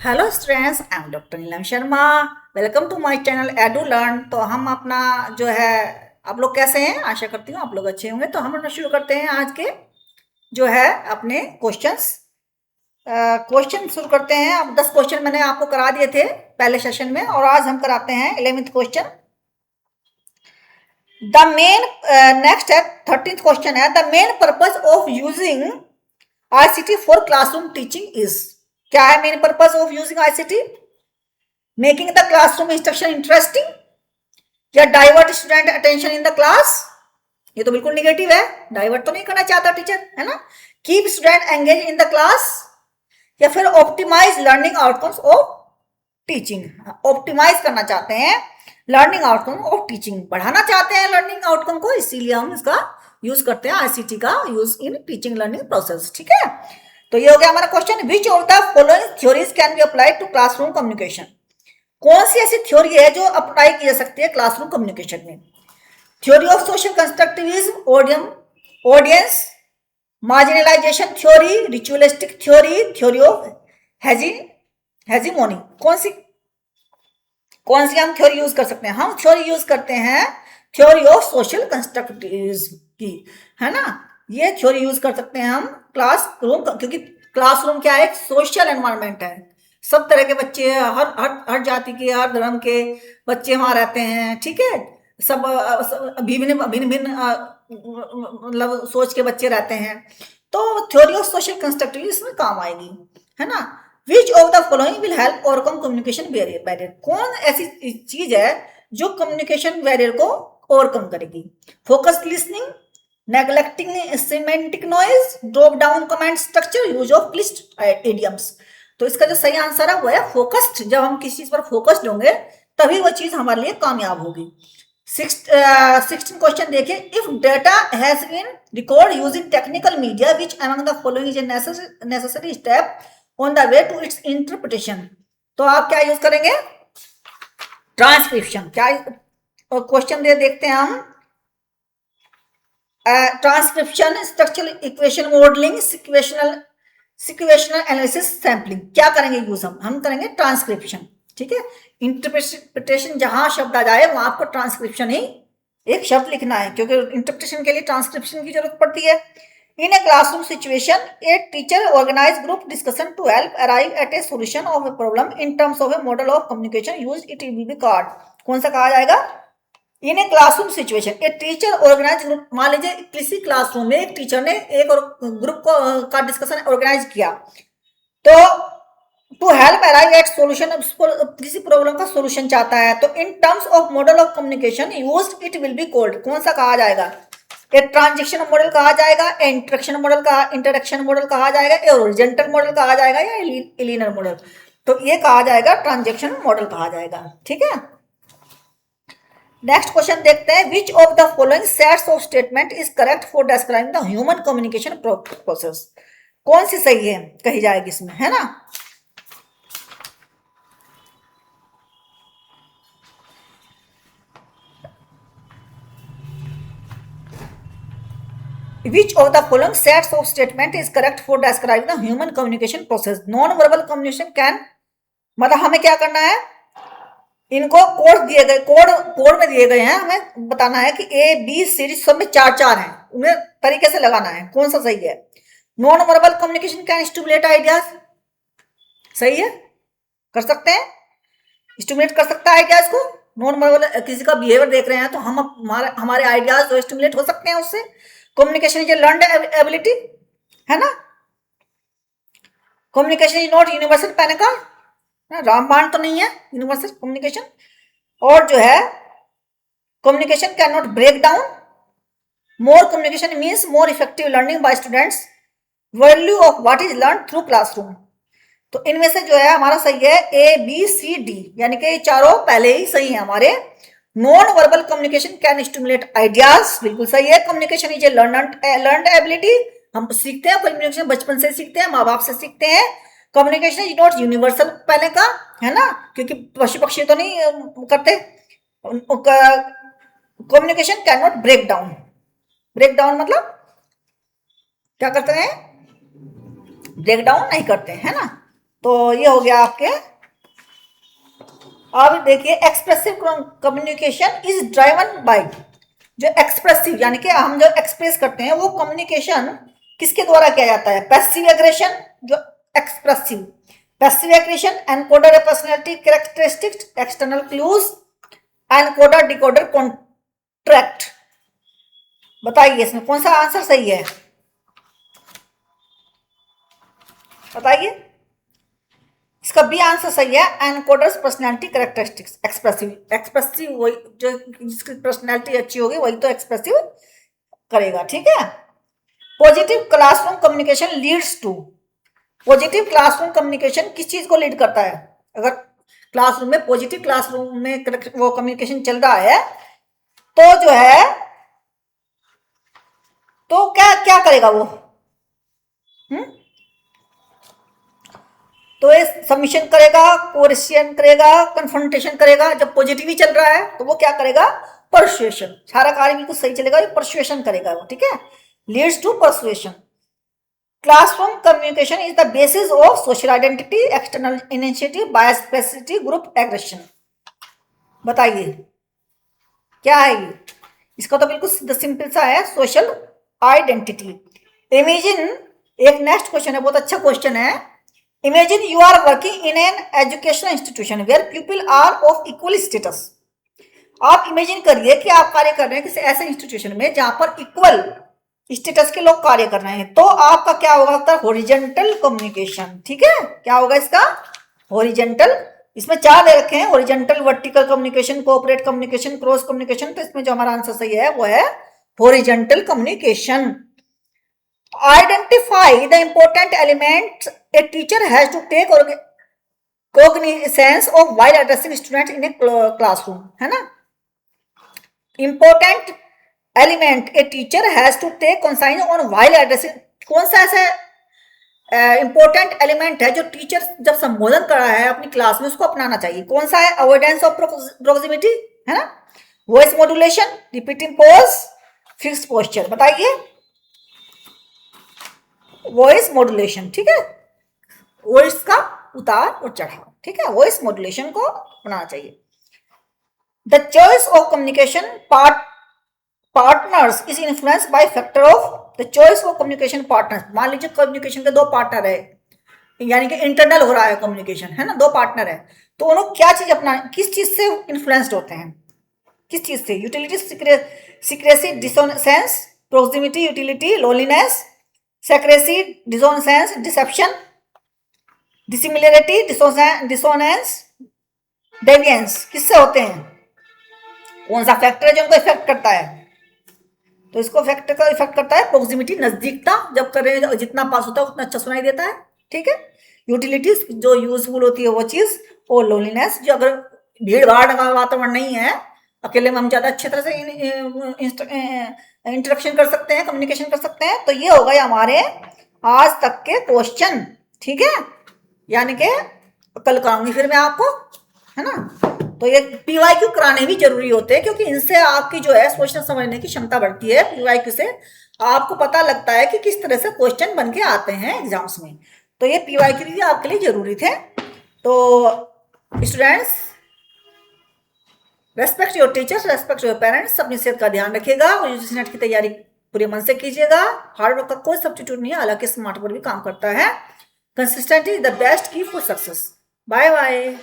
Hello students, I am doctor Neelam Sharma. Welcome to my channel Edu Learn. तो हम अपना जो है, आप लोग कैसे हैं? आशा करती हूँ आप लोग अच्छे होंगे। तो हम अपना शुरू करते हैं आज के जो है अपने क्वेश्चंस। क्वेश्चन शुरू करते हैं। अब 10 क्वेश्चन मैंने आपको करा दिए थे पहले सेशन में, और आज हम कराते हैं 11th question. The main next है 13th क्वेश्चन है, the main purpose of using ICT for classroom teaching is. क्या है main purpose of using ICT? Making the classroom instruction interesting, या divert student attention in the class. ये तो बिल्कुल negative है, divert तो नहीं करना चाहता टीचर, है ना। Keep student engage in the class, या फिर optimise learning outcomes of teaching. Optimise करना चाहते हैं लर्निंग आउटकम ऑफ टीचिंग, बढ़ाना चाहते हैं लर्निंग आउटकम को, इसीलिए हम इसका यूज करते हैं, आईसीटी का use in teaching learning process. ठीक है, तो ये हो गया हमारा question. Which of the following theories can be applied to classroom communication. कौन सी ऐसी थ्योरी है जो अप्लाई की जा सकती है क्लासरूम कम्युनिकेशन में? Theory of social constructivism, audience marginalisation theory, ritualistic theory, theory of hegemony. कौन सी हम थ्योरी यूज कर सकते हैं? हम थ्योरी यूज करते हैं थ्योरी ऑफ सोशल कंस्ट्रक्टिविज्म की, है ना। ये थ्योरी यूज कर सकते हैं हम क्लासरूम, क्योंकि क्लासरूम क्या है? एक सोशल एनवायरनमेंट है। सब तरह के बच्चे, हर हर हर जाति के, हर धर्म के बच्चे वहां रहते हैं। ठीक है, सब भिन्न भिन्न भिन्न मतलब सोच के बच्चे रहते हैं। तो थ्योरी ऑफ सोशल कंस्ट्रक्टिविज्म इसमें काम आएगी, है ना। विच of the following will help overcome communication barrier. कौन ऐसी चीज है जो कम्युनिकेशन बैरियर को ओवरकम करेगी? Focus listening, neglecting semantic noise, drop down command structure, use of क्लिष्ट इडियम्स। तो इसका जो सही आंसर है वो है फोकस्ड। जब हम किसी चीज पर फोकस्ड होंगे तभी वो चीज हमारे लिए कामयाब होगी। 16 क्वेश्चन देखिए। If data has been record using technical media, which among the following is a necessary step on the way to its interpretation. तो आप क्या यूज करेंगे? ट्रांसक्रिप्शन। क्या क्वेश्चन दे देखते हैं हम। Transcription, structural equation modelling, sequential analysis, sampling. क्या करेंगे यूज? हम करेंगे ट्रांसक्रिप्शन। ठीक है, इंटरप्रिटेशन जहां शब्द आ जाए वहां आपको ट्रांसक्रिप्शन ही एक शब्द लिखना है, क्योंकि इंटरप्रिटेशन के लिए ट्रांसक्रिप्शन की जरूरत पड़ती है। In a classroom situation, a teacher organise group discussion to help arrive at a solution of a problem in terms of a model of communication use it will be called. कौन सा कहा जाएगा? In a classroom situation, a teacher organise group. मान लीजिए किसी classroom में एक teacher ने एक और ग्रुप को का डिस्कशन ऑर्गेनाइज किया, तो to help arrive at solution, किसी प्रॉब्लम का सोल्यूशन चाहता है, तो in terms of model of communication use it will be called. कौन सा कहा जाएगा? ए ट्रांजेक्शन मॉडल कहा जाएगा, ए इंटरेक्शन मॉडल कहा, इंटरेक्शन मॉडल कहा जाएगा, ए ओरिजेंटल मॉडल कहा जाएगा, या लीनियर मॉडल। तो ये कहा जाएगा ट्रांजेक्शन मॉडल कहा जाएगा। ठीक है, नेक्स्ट क्वेश्चन देखते हैं। विच of the following sets of statement is correct for describing the human communication process. कौन सी सही है कही जाएगी इसमें, है ना। Which of the following sets of statement is correct for describing the human communication process? Non-verbal communication can, मतलब हमें क्या करना है? इनको कोड दिए गए, कोड में दिए गए हैं, हमें बताना है कि ए बी सीरीज सब में चार चार हैं, उन्हें तरीके से लगाना है। कौन सा सही है? Non verbal communication can stimulate ideas, सही है, कर सकते हैं, स्टिमुलेट कर सकता है आइडियाज को। नॉन वर्बल किसी का बिहेवियर देख रहे हैं तो हम हमारे आइडियाज स्टिमुलेट हो सकते हैं उससे। Communication is a learned ability, है ना। Communication is not universal pan का रामबाण तो नहीं है यूनिवर्सल कम्युनिकेशन। और जो है communication can not break down. More communication means more effective learning by students. Value of what is learn through classroom. तो इनमें से जो है हमारा सही है ए बी सी डी, यानी कि चारों पहले ही सही है हमारे। Non verbal communication can stimulate ideas, बिल्कुल सही है। Communication is a learned ability, हम सीखते हैं कम्युनिकेशन, बचपन से सीखते हैं, माँ बाप से सीखते हैं। कम्युनिकेशन इज नॉट यूनिवर्सल पहले का, है ना, क्योंकि पशु पक्षी तो नहीं करते। Communication can not break down, break down मतलब क्या करते हैं? ब्रेक डाउन नहीं करते, है ना। तो ये हो गया आपके। अब देखिए expressive communication is driven by, जो एक्सप्रेसिव यानी कि हम जो एक्सप्रेस करते हैं वो कम्युनिकेशन किसके द्वारा किया जाता है? पैसिव एग्रेशन, जो expressive passive aggression, encoder personality characteristics, external clues, encoder decoder contract. बताइए इसमें कौन सा आंसर सही है, बताइए। इसका बी आंसर सही है, encoders personality characteristics. Expressive expressive वही जो जिसकी पर्सनैलिटी अच्छी होगी वही तो एक्सप्रेसिव करेगा, ठीक है। Positive classroom communication leads to, positive classroom communication किस चीज को लीड करता है? अगर क्लासरूम में पॉजिटिव क्लासरूम में वो कम्युनिकेशन चल रहा है तो जो है तो क्या क्या करेगा वो? तो ये सबमिशन करेगा, कोरिएशन करेगा, कन्फ्रंटेशन करेगा। जब पॉजिटिव ही चल रहा है तो वो क्या करेगा? परसुएशन। सारा कार्य बिल्कुल सही चलेगा, ये परसुएशन करेगा वो, ठीक है। Leads to persuasion. Classroom communication is the basis of social identity, external initiative, bias specificity, group aggression. बताइए क्या है ये? इसका तो बिल्कुल सिंपल सा है, सोशल आइडेंटिटी। इमेजिन, एक नेक्स्ट क्वेश्चन है, बहुत अच्छा क्वेश्चन है। Imagine you are working in an educational institution where people are of equal status. आप इमेजिन करिए कि आप कार्य कर रहे हैं किसी ऐसे इंस्टीट्यूशन में जहां पर इक्वल स्टेटस के लोग कार्य कर रहे हैं, तो आपका क्या होगा? हॉरिजॉन्टल कम्युनिकेशन, ठीक है। क्या होगा इसका? हॉरिजॉन्टल। इसमें चार दे रखे हैं, horizontal, vertical communication, cooperate communication, cross communication. तो इसमें जो हमारा आंसर सही है वो है horizontal communication. Identify the important elements a teacher has to take cognizance of while addressing students in a classroom, है ना। Important element a teacher has to take cognizance on while addressing, कौन सा ऐसा important element है जो teacher जब संबोधन कर रहा है अपनी क्लास में उसको अपनाना चाहिए? कौन सा है? अवॉइडेंस ऑफ प्रोक्सिमिटी, है ना, voice modulation, repeating pause, fixed posture. बताइए वॉइस मॉड्यूलेशन, ठीक है। वॉइस का उतार और चढ़ाव, ठीक है, वॉइस मॉड्यूलेशन को बनाना चाहिए। The choice of communication partners is influence by factor of the choice of communication partners. मान लीजिए कम्युनिकेशन के दो पार्टनर है, यानी कि इंटरनल हो रहा है कम्युनिकेशन, है ना, दो पार्टनर है, तो उन्होंने क्या चीज अपना, किस चीज से इन्फ्लुएंस्ड होते हैं? किस चीज से? Utility, secrecy, dissonance, proximity, utility, loneliness, secrecy, dissonance, deception, dissimilarity, dissonance, deviance. किससे होते हैं? कौन सा फैक्टर है जो उनको इफेक्ट करता है? तो इसको फैक्टर का इफेक्ट करता है प्रोक्सिमिटी, नजदीकता। जब करें जितना पास होता है उतना अच्छा सुनाई देता है, ठीक है। यूटिलिटी जो यूजफुल होती है वो चीज, और लोनलीनेस जो अगर भीड़ भाड़ का वातावरण नहीं है, अकेले में हम ज्यादा अच्छे तरह से इंटरेक्शन कर सकते हैं, कम्युनिकेशन कर सकते हैं। तो ये हो गए हमारे आज तक के क्वेश्चन, ठीक है। यानी कि कल कराऊंगी फिर मैं आपको, है ना। तो ये पीवाईक्यू कराने भी जरूरी होते हैं क्योंकि इनसे आपकी जो है सोचना समझने की क्षमता बढ़ती है। पीवाईक्यू से आपको पता लगता है कि किस तरह से क्वेश्चन बन के आते हैं एग्जाम्स में। तो ये पीवाईक्यू भी आपके लिए जरूरी थे। तो students, respect your teachers, respect your parents. अपनी सेहत का ध्यान रखिएगा और यूजीसी नेट की तैयारी पूरे मन से कीजिएगा। हार्डवर्क का कोई सब्स्टिट्यूट नहीं है, हालांकि स्मार्ट वर्क भी काम करता है। Consistency is the best key for success. Bye bye.